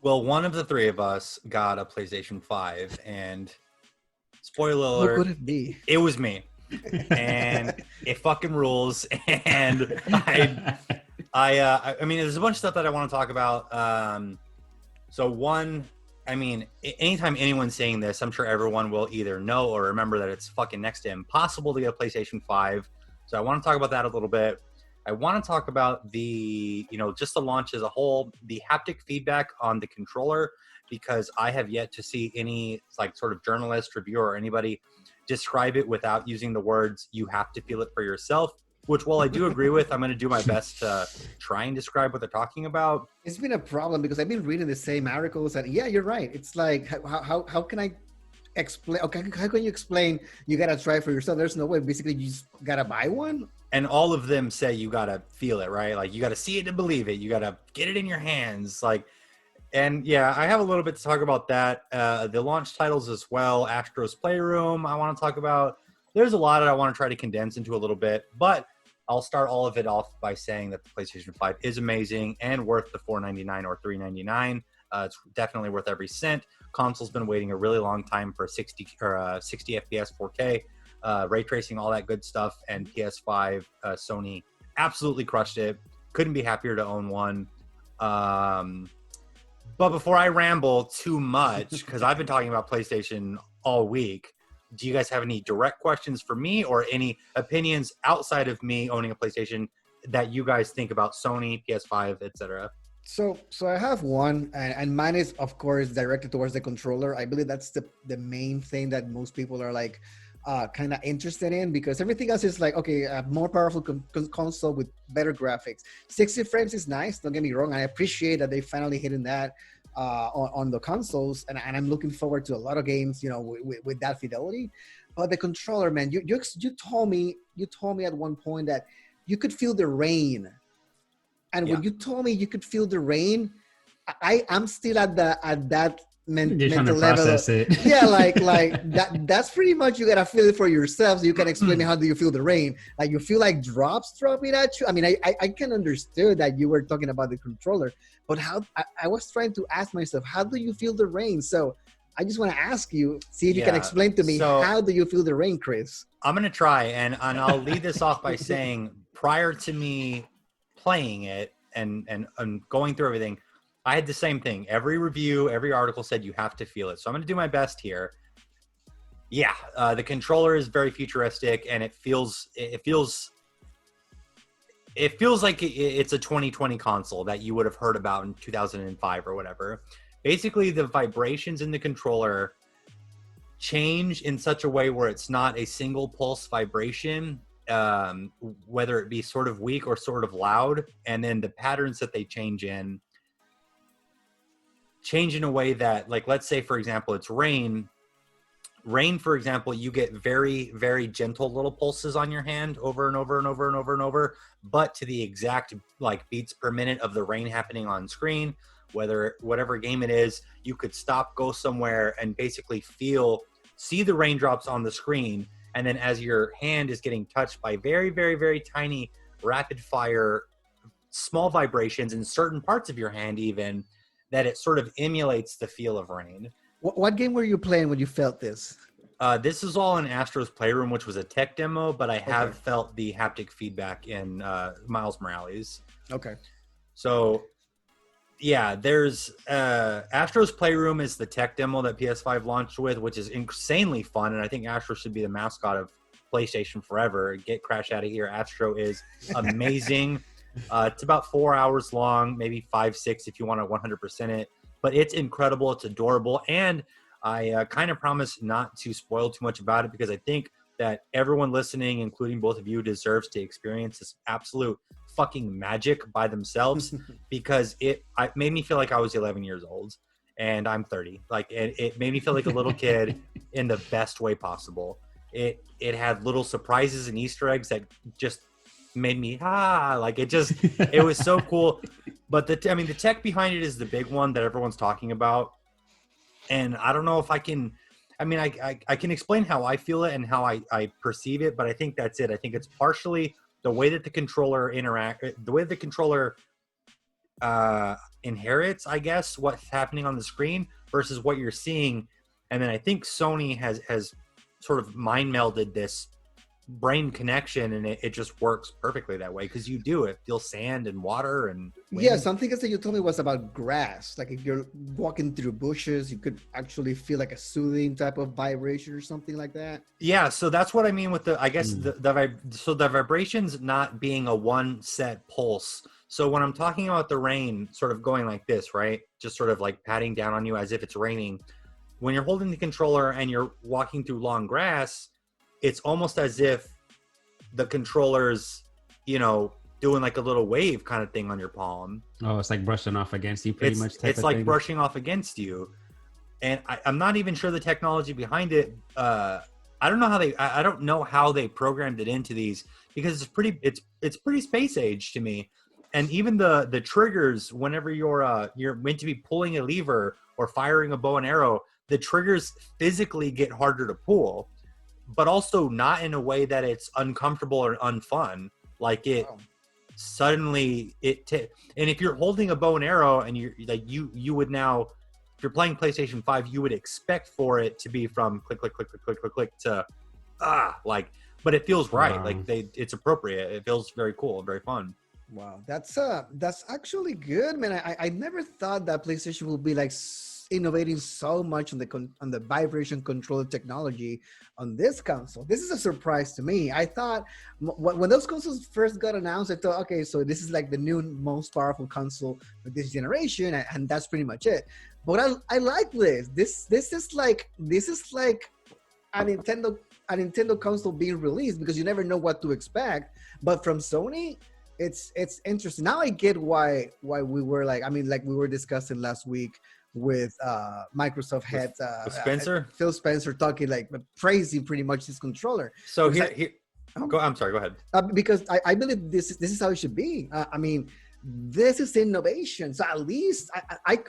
Well, one of the three of us got a PlayStation 5, and spoiler Who alert, could it be? it was me. And it fucking rules. And I mean, there's a bunch of stuff that I want to talk about. So one, I mean, anytime anyone's saying this, I'm sure everyone will either know or remember that it's fucking next to impossible to get a PlayStation 5. So I want to talk about that a little bit. I want to talk about the, just the launch as a whole, the haptic feedback on the controller, because I have yet to see any like sort of journalist, reviewer, or anybody describe it without using the words, you have to feel it for yourself, which while I do agree with, I'm going to do my best to try and describe what they're talking about. It's been a problem because I've been reading the same articles, and yeah, you're right. It's like, how can I explain? Okay, how can you explain you gotta try for yourself? There's no way. Basically, you just gotta buy one. And all of them say you gotta feel it, right? Like you gotta see it to believe it. You gotta get it in your hands. And yeah, I have a little bit to talk about that. The launch titles as well. Astro's Playroom, I want to talk about. There's a lot that I want to try to condense into a little bit, but I'll start all of it off by saying that the PlayStation 5 is amazing and worth the $499 or $399. It's definitely worth every cent. Console's been waiting a really long time for 60 FPS 4K, ray tracing, all that good stuff, and PS5, Sony absolutely crushed it. Couldn't be happier to own one. But before I ramble too much, because I've been talking about PlayStation all week, do you guys have any direct questions for me or any opinions outside of me owning a PlayStation that you guys think about Sony, PS5, etc.? So I have one, and mine is, of course, directed towards the controller. I believe that's the main thing that most people are like kind of interested in, because everything else is like, okay, a more powerful console with better graphics. 60 frames is nice, don't get me wrong. I appreciate that they finally hitting that on the consoles, and I'm looking forward to a lot of games, with that fidelity. But the controller, man, you told me at one point that you could feel the rain. And when you told me you could feel the rain, I'm still at that mental level. Yeah, like that's pretty much, you gotta feel it for yourself so you can explain me how do you feel the rain. Like you feel like drops dropping at you. I mean, I can understand that you were talking about the controller, but how I was trying to ask myself, how do you feel the rain? So I just want to ask you, see if you can explain to me, how do you feel the rain, Chris? I'm gonna try, and I'll lead this off by saying, prior to me playing it and going through everything, I had the same thing. Every review, every article said you have to feel it. So I'm going to do my best here. Yeah, the controller is very futuristic, and it feels like it's a 2020 console that you would have heard about in 2005 or whatever. Basically, the vibrations in the controller change in such a way where it's not a single pulse vibration, whether it be sort of weak or sort of loud, and then the patterns that they change in a way that, like, let's say for example it's rain, for example, you get very, very gentle little pulses on your hand over and over and over and over and over, but to the exact like beats per minute of the rain happening on screen, whatever game it is, you could stop, go somewhere, and basically see the raindrops on the screen. And then as your hand is getting touched by very, very, very tiny, rapid fire, small vibrations in certain parts of your hand even, that it sort of emulates the feel of rain. What game were you playing when you felt this? This is all in Astro's Playroom, which was a tech demo, but I have felt the haptic feedback in Miles Morales. Okay. So, yeah, there's Astro's Playroom is the tech demo that PS5 launched with, which is insanely fun, and I think Astro should be the mascot of PlayStation forever. Get Crash out of here. Astro is amazing. It's about 4 hours long, maybe 5-6 if you want to 100% it, but it's incredible. It's adorable, and I kind of promise not to spoil too much about it, because I think that everyone listening, including both of you, deserves to experience this absolute fucking magic by themselves, because it made me feel like I was 11 years old, and I'm 30. Like it made me feel like a little kid in the best way possible. It had little surprises and Easter eggs that just made me like it was so cool. But the tech behind it is the big one that everyone's talking about, and I don't know if I can. I can explain how I feel it and how I perceive it, but I think that's it. I think it's partially the way that the controller inherits, I guess, what's happening on the screen versus what you're seeing. And then I think Sony has sort of mind melded this brain connection, and it just works perfectly that way because you do it feel sand and water and wind. Yeah, something else that you told me was about grass. Like if you're walking through bushes, you could actually feel like a soothing type of vibration or something like that. Yeah, so that's what I mean with the, I guess the vibrations not being a one set pulse. So when I'm talking about the rain sort of going like this, right? Just sort of like patting down on you as if it's raining. When you're holding the controller and you're walking through long grass, it's almost as if the controller's, doing like a little wave kind of thing on your palm. Oh, it's like brushing off against you pretty much. It's like brushing off against you. And I'm not even sure the technology behind it. I don't know how they programmed it into these, because it's pretty space age to me. And even the triggers, whenever you're meant to be pulling a lever or firing a bow and arrow, the triggers physically get harder to pull, but also not in a way that it's uncomfortable or unfun. Like suddenly and if you're holding a bow and arrow and you would now, if you're playing PlayStation 5, you would expect for it to be from click, click, click, click, click, click, click to but it feels right. Wow. Like it's appropriate. It feels very cool, very fun. Wow, that's actually good, man. I never thought that PlayStation would be like innovating so much on the vibration control technology on this console. This is a surprise to me. I thought when those consoles first got announced, I thought, okay, so this is like the new most powerful console of this generation, and that's pretty much it. But I like this. This is like a Nintendo console being released, because you never know what to expect. But from Sony, it's interesting. Now I get why we were like, we were discussing last week with Microsoft head Spencer, Phil Spencer, talking like praising pretty much this controller. So I'm sorry, go ahead. Because I believe this is how it should be. This is innovation. So at least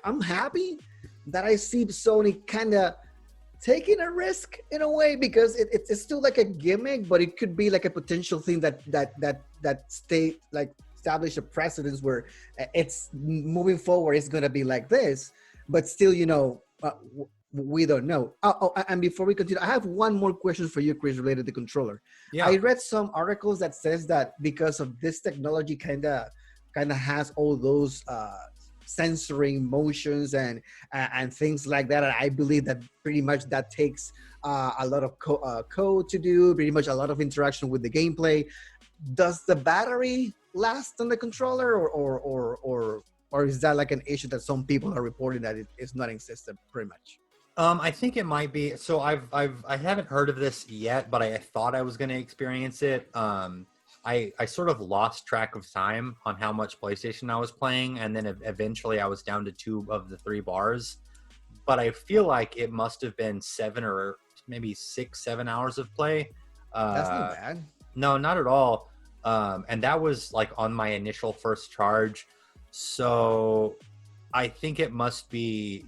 I'm happy that I see Sony kind of taking a risk in a way, because it's still like a gimmick, but it could be like a potential thing that stay like establish a precedence where it's moving forward. It's gonna be like this, but still, we don't know. And before we continue, I have one more question for you, Chris, related to the controller. Yeah. I read some articles that says that because of this technology, kind of has all those censoring motions and things like that. And I believe that pretty much that takes a lot of code to do, pretty much a lot of interaction with the gameplay. Does the battery last on the controller, or is that like an issue that some people are reporting that it is not in system pretty much? I think it might be. So I haven't heard of this yet, but I thought I was going to experience it. I sort of lost track of time on how much PlayStation I was playing, and then eventually I was down to 2 of the 3 bars. But I feel like it must have been 7 or maybe 6-7 hours of play. That's not bad. No, not at all. And that was like on my initial first charge. So I think it must be,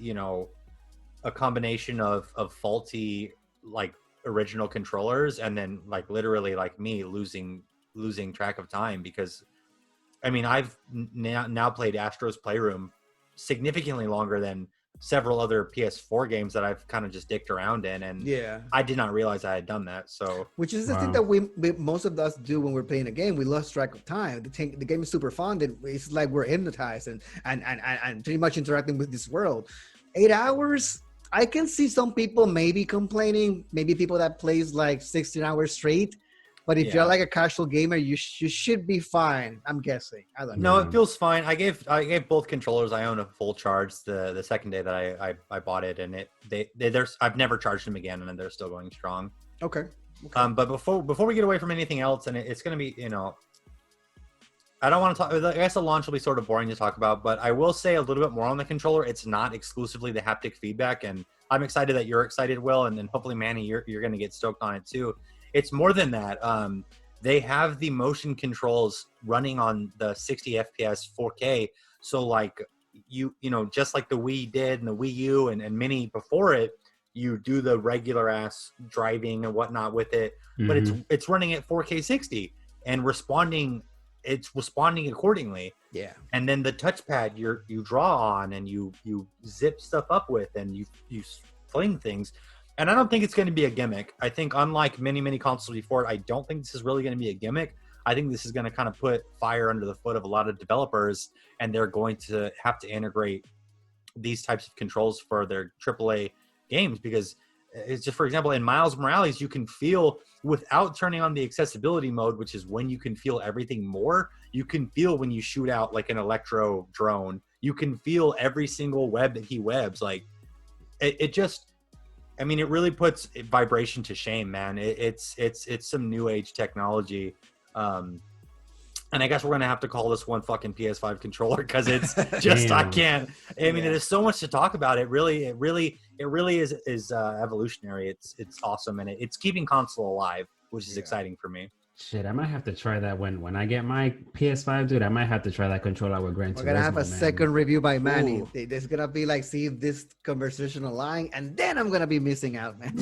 a combination of faulty like original controllers, and then like literally like me losing track of time, because I've now played Astro's Playroom significantly longer than several other PS4 games that I've kind of just dicked around in, and yeah, I did not realize I had done that. So, which is the thing that we most of us do when we're playing a game. We lost track of time. The game is super fun, and it's like we're hypnotized and pretty much interacting with this world. 8 hours, I can see some people maybe complaining, maybe people that plays like 16 hours straight. But if you're like a casual gamer, you should be fine. I'm guessing. I don't know. No, it feels fine. I gave both controllers. I own a full charge the second day that I bought it, and I've never charged them again, and they're still going strong. Okay. But before we get away from anything else, and it's going to be, I don't want to talk. I guess the launch will be sort of boring to talk about, but I will say a little bit more on the controller. It's not exclusively the haptic feedback, and I'm excited that you're excited, Will, and then hopefully Manny, you're going to get stoked on it too. It's more than that. They have the motion controls running on the 60 FPS 4K. So like just like the Wii did and the Wii U and Mini before it, you do the regular ass driving and whatnot with it, but it's running at 4K 60 and responding it's responding accordingly. Yeah. And then the touchpad you draw on and you zip stuff up with and you fling things. And I don't think it's going to be a gimmick. I think unlike many consoles before it, I don't think this is really going to be a gimmick. I think this is going to kind of put fire under the foot of a lot of developers, and they're going to have to integrate these types of controls for their AAA games, because it's just, for example, in Miles Morales, you can feel, without turning on the accessibility mode, which is when you can feel everything more, you can feel when you shoot out like an electro drone, you can feel every single web that he webs. Like it just, I mean, it really puts vibration to shame, man. It's some new age technology. And I guess we're gonna have to call this one fucking PS5 controller, because it's just I can't. I mean, there's so much to talk about. It really is evolutionary. It's awesome, and it's keeping console alive, which is exciting for me. Shit, I might have to try that when I get my PS5, dude. I might have to try that controller with Gran Turismo. We're gonna have a second review by Manny. Ooh. There's gonna be like, see if this conversation align, and then I'm gonna be missing out, man.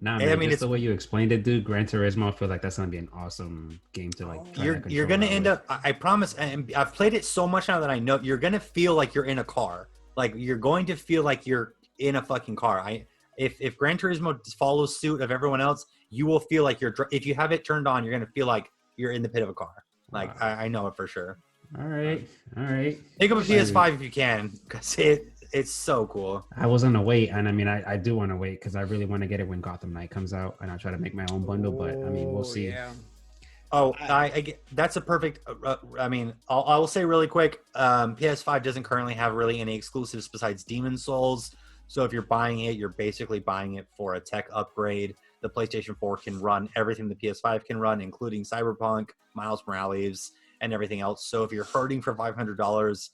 Nah, man, I mean, it's the way you explained it, dude. Gran Turismo, I feel like that's gonna be an awesome game to like. You're gonna end up. I promise. And I've played it so much now that I know you're gonna feel like you're in a car. Like you're going to feel like you're in a fucking car. If Gran Turismo follows suit of everyone else, you will feel like you're. If you have it turned on, you're gonna feel like you're in the pit of a car. Like wow. I know it for sure. All right. Pick up a PS5 if you can, because it's so cool. I was on a wait, and I mean, I do want to wait because I really want to get it when Gotham Knight comes out, and I'll try to make my own bundle. But I mean, we'll see. Yeah. Oh, I that's a perfect. I mean, I will say really quick. PS5 doesn't currently have really any exclusives besides Demon Souls. So if you're buying it, you're basically buying it for a tech upgrade. The PlayStation 4 can run everything the PS5 can run, including Cyberpunk, Miles Morales, and everything else. So if you're hurting for $500,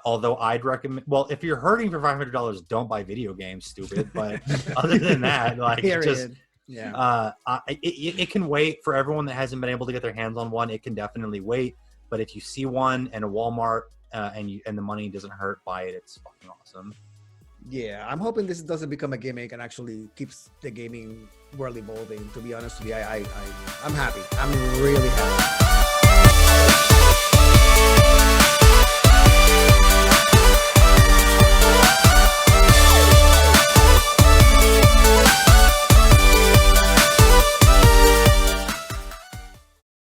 although I'd recommend, well, if you're hurting for $500, don't buy video games, stupid. But other than that, like just it can wait for everyone that hasn't been able to get their hands on one. It can definitely wait. But if you see one in a Walmart and the money doesn't hurt, buy it. It's fucking awesome. Yeah, I'm hoping this doesn't become a gimmick and actually keeps the gaming world evolving. To be honest with you, I'm happy. I'm really happy.